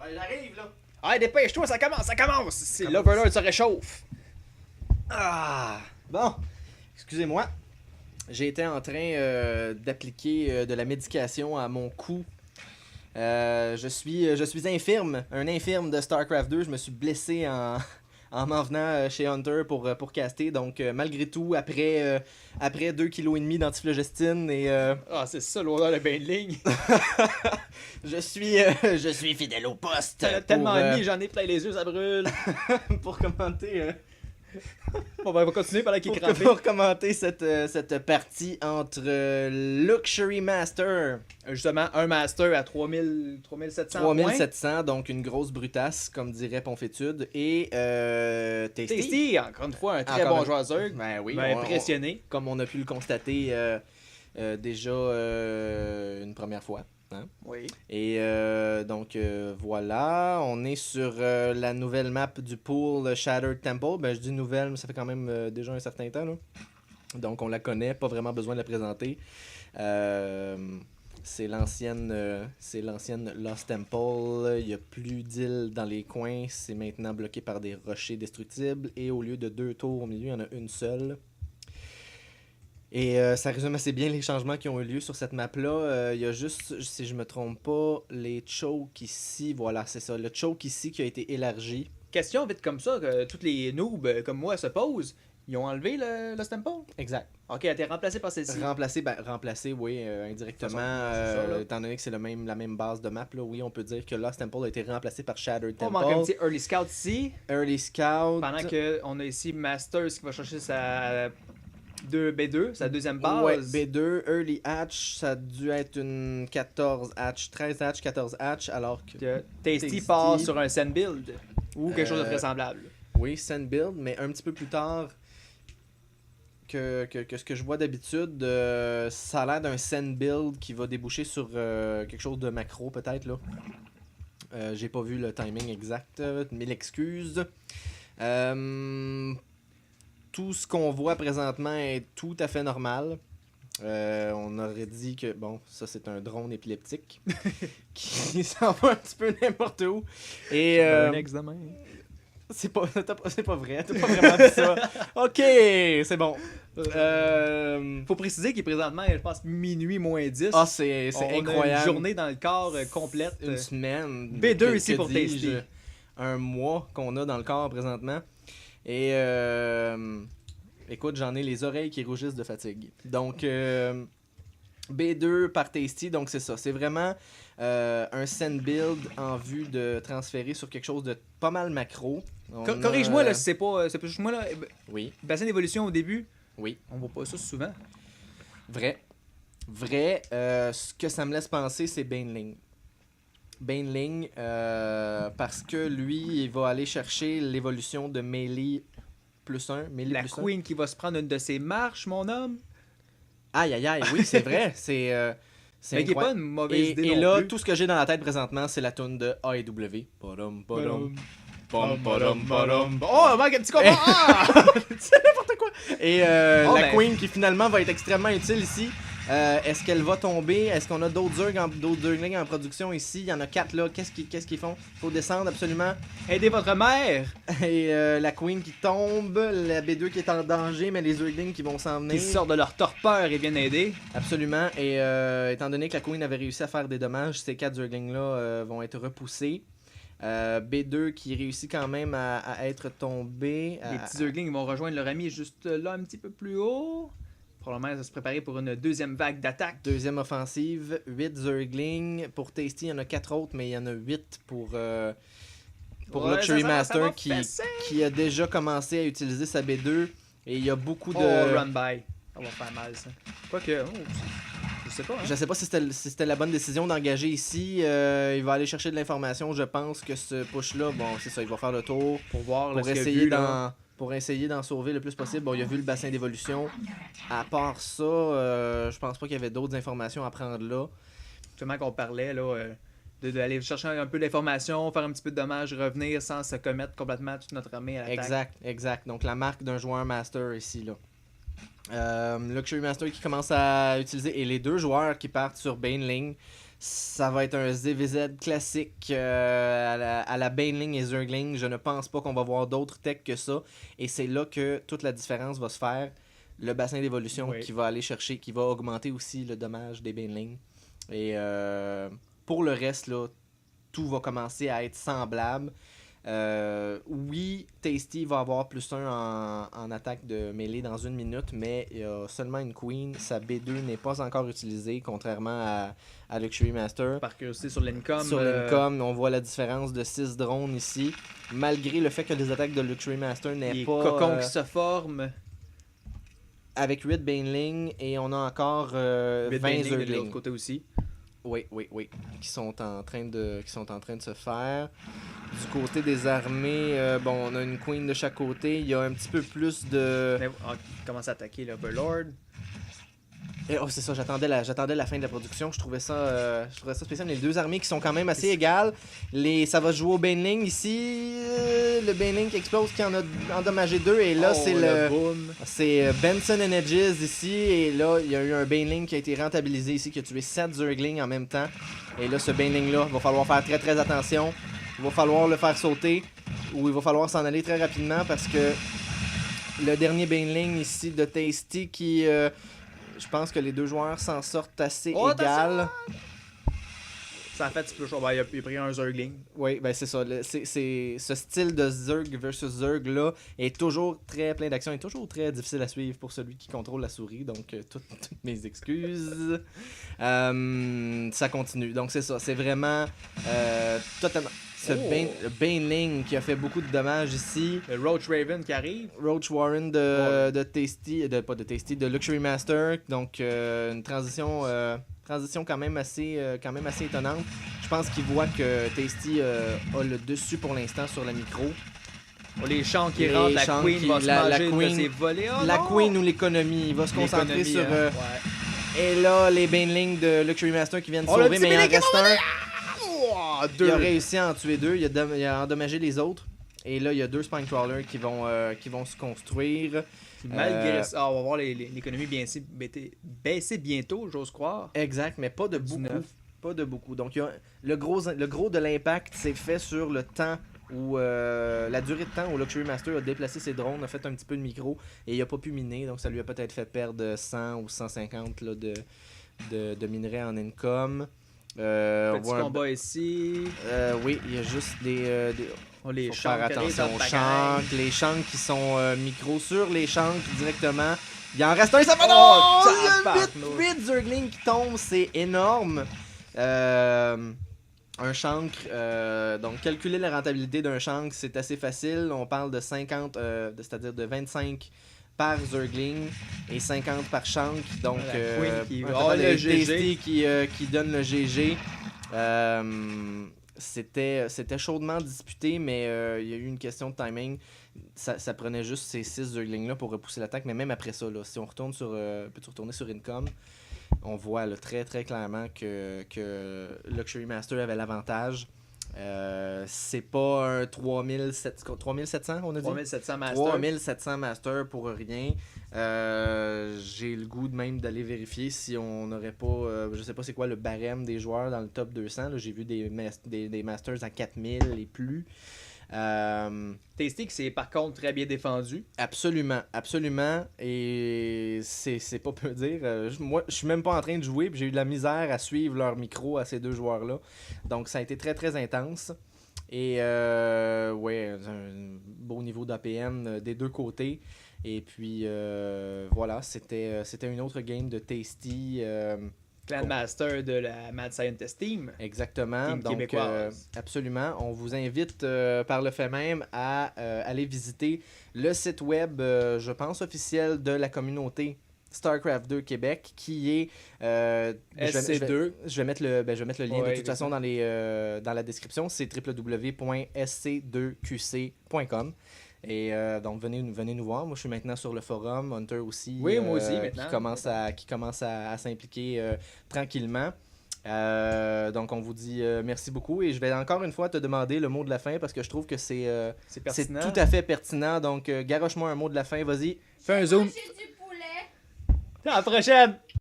Allez, j'arrive là. Allez, dépêche-toi, ça commence! C'est l'Overlord se réchauffe! Ah, bon, excusez-moi. J'ai été en train d'appliquer de la médication à mon cou. Je suis infirme, un infirme de StarCraft 2. Je me suis blessé en m'en venant chez Hunter pour caster. Donc, malgré tout, après 2,5 kg d'antiflogestine et Ah, c'est ça l'odeur de bain de ligne! je suis fidèle au poste. T'en as tellement mis, j'en ai plein les yeux, ça brûle! pour commenter. Bon, ben, on va continuer pendant qu'il est crampé. Pour commenter cette partie entre Luxury Master. Justement, un master à 3700 points. 3700, donc une grosse brutasse, comme dirait Ponfétude. Et Tasty. Tasty, encore une fois, un très bon joueur Zerg. Ben oui, Ben, impressionné. comme on a pu le constater déjà une première fois. Hein? Oui. Et donc voilà, on est sur la nouvelle map du pool Shattered Temple. Ben je dis nouvelle, mais ça fait quand même déjà un certain temps. Là. Donc on la connaît, pas vraiment besoin de la présenter. C'est l'ancienne Lost Temple. Il n'y a plus d'îles dans les coins. C'est maintenant bloqué par des rochers destructibles. Et au lieu de 2 tours au milieu, il y en a une seule. Et ça résume assez bien les changements qui ont eu lieu sur cette map-là. Il y a juste, si je me trompe pas, les chokes ici. Voilà, c'est ça. Le choke ici qui a été élargi. Question vite comme ça, que tous les noobs comme moi se posent. Ils ont enlevé le Temple? Exact. Ok, elle a été remplacée par celle-ci. Remplacé, oui, indirectement. Étant donné que c'est la même base de map, là, oui, on peut dire que Lost Temple a été remplacé par Shattered Temple. On manque un petit Early Scout ici. Early Scout. Pendant qu'on a ici Masters qui va chercher sa B2, sa deuxième base. Ouais, B2, Early Hatch, ça a dû être une 14 Hatch, 13 Hatch, 14 Hatch, alors que Tasty part sur un Sand Build. Ou quelque chose de très semblable. Oui, Sand Build, mais un petit peu plus tard que ce que je vois d'habitude, ça a l'air d'un Sand Build qui va déboucher sur quelque chose de macro peut-être là. J'ai pas vu le timing exact, mille excuses. Tout ce qu'on voit présentement est tout à fait normal. On aurait dit que, bon, ça c'est un drone épileptique qui s'en va un petit peu n'importe où. Et un examen. C'est pas vrai, t'as pas vraiment dit ça. Ok, c'est bon. Faut préciser qu'il est présentement, je pense, minuit moins 10. Ah, c'est incroyable. On a une journée dans le corps complète. Une semaine. B2 ici pour Tasty. Un mois qu'on a dans le corps présentement. Et écoute, j'en ai les oreilles qui rougissent de fatigue. Donc, B2 par Tasty, donc c'est ça. C'est vraiment un send build en vue de transférer sur quelque chose de pas mal macro. Corrige-moi là, si c'est pas juste moi là. Oui. Bassin d'évolution au début. Oui. On voit pas ça souvent. Vrai. Ce que ça me laisse penser, c'est Baneling. Baneling, parce que lui, il va aller chercher l'évolution de Melee plus 1. La Queen qui va se prendre une de ses marches, mon homme. Aïe, oui, c'est vrai. C'est mais qui n'est pas une mauvaise idée et non là, plus. tout ce que j'ai dans la tête présentement, c'est la tune de AEW. Oh, manque un petit combat! Ah! C'est n'importe quoi! Et la Queen qui finalement va être extrêmement utile ici. Est-ce qu'elle va tomber? Est-ce qu'on a d'autres Zerglings en production ici? Il y en a 4 là. Qu'est-ce qu'ils font? Faut descendre absolument. Aidez votre mère! Et la Queen qui tombe, la B2 qui est en danger, mais les Zerglings qui vont s'en venir. Qui sortent de leur torpeur et viennent aider. Absolument. Et étant donné que la Queen avait réussi à faire des dommages, ces 4 Zerglings là vont être repoussés. B2 qui réussit quand même à être tombé. Les petits Zerglings vont rejoindre leur ami juste là, un petit peu plus haut. Probablement, ça va se préparer pour une deuxième vague d'attaque. Deuxième offensive, 8 Zerglings. Pour Tasty, il y en a 4 autres, mais il y en a 8 pour Luxury Master qui a déjà commencé à utiliser sa B2. Et il y a beaucoup de... Oh, run by. Ça va faire mal, ça. Quoique, je sais pas. Hein? Je sais pas si c'était la bonne décision d'engager ici. Il va aller chercher de l'information. Je pense que ce push-là, bon, c'est ça, il va faire le tour pour voir pour essayer d'en sauver le plus possible. Bon, il a vu le bassin d'évolution. À part ça, je pense pas qu'il y avait d'autres informations à prendre là. Justement qu'on parlait là, d'aller chercher un peu d'informations, faire un petit peu de dommages, revenir sans se commettre complètement toute notre armée à l'attaque. Exact. Donc la marque d'un joueur master ici là. Luxury Master qui commence à utiliser, et les deux joueurs qui partent sur Baneling, Ça va être un ZVZ classique à la Baneling et Zergling. Je ne pense pas qu'on va voir d'autres techs que ça. Et c'est là que toute la différence va se faire. Le bassin d'évolution qui va aller chercher, qui va augmenter aussi le dommage des Baneling. Et pour le reste, là, tout va commencer à être semblable. Oui, Tasty va avoir +1 en attaque de mêlée dans 1 minute, mais il y a seulement une Queen. Sa B2 n'est pas encore utilisée, contrairement à Luxury Master. Par curiosité sur l'Income. Sur l'Income, on voit la différence de 6 drones ici. Malgré le fait que les attaques de Luxury Master n'est pas... Les cocons qui se forment. Avec 8 Baneling et on a encore 20 Zergling. De l'autre côté aussi. Oui. Qui sont en train de se faire. Du côté des armées, on a une Queen de chaque côté. Il y a un petit peu plus de... Mais on commence à attaquer l'Overlord. C'est ça, j'attendais la fin de la production. Je trouvais ça spécial. Les deux armées qui sont quand même assez égales. Ça va jouer au Baneling ici. Le Baneling qui explose, qui en a endommagé 2. Et là, c'est Benson and Edges ici. Et là, il y a eu un Baneling qui a été rentabilisé ici, qui a tué 7 Zergling en même temps. Et là, ce Baneling-là, il va falloir faire très très attention. Il va falloir le faire sauter. Ou il va falloir s'en aller très rapidement parce que le dernier Baneling ici de Tasty qui... je pense que les deux joueurs s'en sortent assez égal. Ça a fait un petit peu chaud. Il a pris un Zergling. Oui, c'est ça. Ce style de Zerg versus Zerg là est toujours très plein d'action et toujours très difficile à suivre pour celui qui contrôle la souris. Donc, toutes mes excuses. Ça continue. Donc, c'est ça. C'est vraiment totalement... Baneling qui a fait beaucoup de dommages ici. Le Roach Raven qui arrive. Roach Warren de Tasty, pas de Tasty, de Luxury Master. Donc une transition quand même assez étonnante. Je pense qu'il voit que Tasty a le dessus pour l'instant sur la micro. Les champs qui rentrent, la Queen va se manger de ses volets. La Queen ou l'économie, il va se concentrer sur... Et là, les Baneling de Luxury Master qui viennent sauver, mais il en reste un. Il a réussi à en tuer 2, il a endommagé les autres. Et là, il y a 2 Spinecrawlers qui vont se construire. Malgré ça, on va voir l'économie baisser bientôt, j'ose croire. Exact, mais pas de beaucoup. Donc, le gros de l'impact s'est fait sur le temps où la durée de temps où Luxury Master a déplacé ses drones, a fait un petit peu de micro et il n'a pas pu miner. Donc, ça lui a peut-être fait perdre 100 ou 150 là, de minerais en income. Petit combat ici. Oui, il y a juste des les faut faire attention aux shanks. Les shanks qui sont micro sur les shanks directement. Il en reste un, ça va non! 8 Zergling qui tombent, c'est énorme. Un shank, donc calculer la rentabilité d'un shank, c'est assez facile. On parle de 50, c'est-à-dire de 25 par Zergling et 50 par shank. Donc, le Tasty qui donne le GG. C'était chaudement disputé, mais il y a eu une question de timing. Ça prenait juste ces 6 Zerglings-là pour repousser l'attaque. Mais même après ça, là, si on retourne peux-tu retourner sur Income, on voit là, très très clairement que Luxury Master avait l'avantage. C'est pas un 3700 on a dit? 3700 Master. 3700 Master pour rien. J'ai le goût de même d'aller vérifier si on n'aurait pas... je sais pas c'est quoi le barème des joueurs dans le top 200. Là, j'ai vu des Masters à 4000 et plus. Tasty qui s'est par contre très bien défendu. Absolument. Et c'est pas peu dire. Moi, je suis même pas en train de jouer, puis j'ai eu de la misère à suivre leur micro à ces deux joueurs-là. Donc, ça a été très, très intense. Et un beau niveau d'APM des deux côtés. Et puis, voilà, c'était une autre game de Tasty. Clanmaster de la Mad Scientist Team. Exactement. Team donc, québécoise. absolument. On vous invite par le fait même à aller visiter le site web, je pense, officiel de la communauté StarCraft 2 Québec, qui est... SC2. Je vais mettre le lien de toute façon dans la description. C'est www.sc2qc.com. Et donc, venez nous voir. Moi, je suis maintenant sur le forum. Hunter aussi. Oui, moi aussi, maintenant. Qui commence à s'impliquer tranquillement. Donc, on vous dit merci beaucoup. Et je vais encore une fois te demander le mot de la fin parce que je trouve que c'est tout à fait pertinent. Donc, garoche-moi un mot de la fin. Vas-y. Fais un zoom. Du poulet. À la prochaine!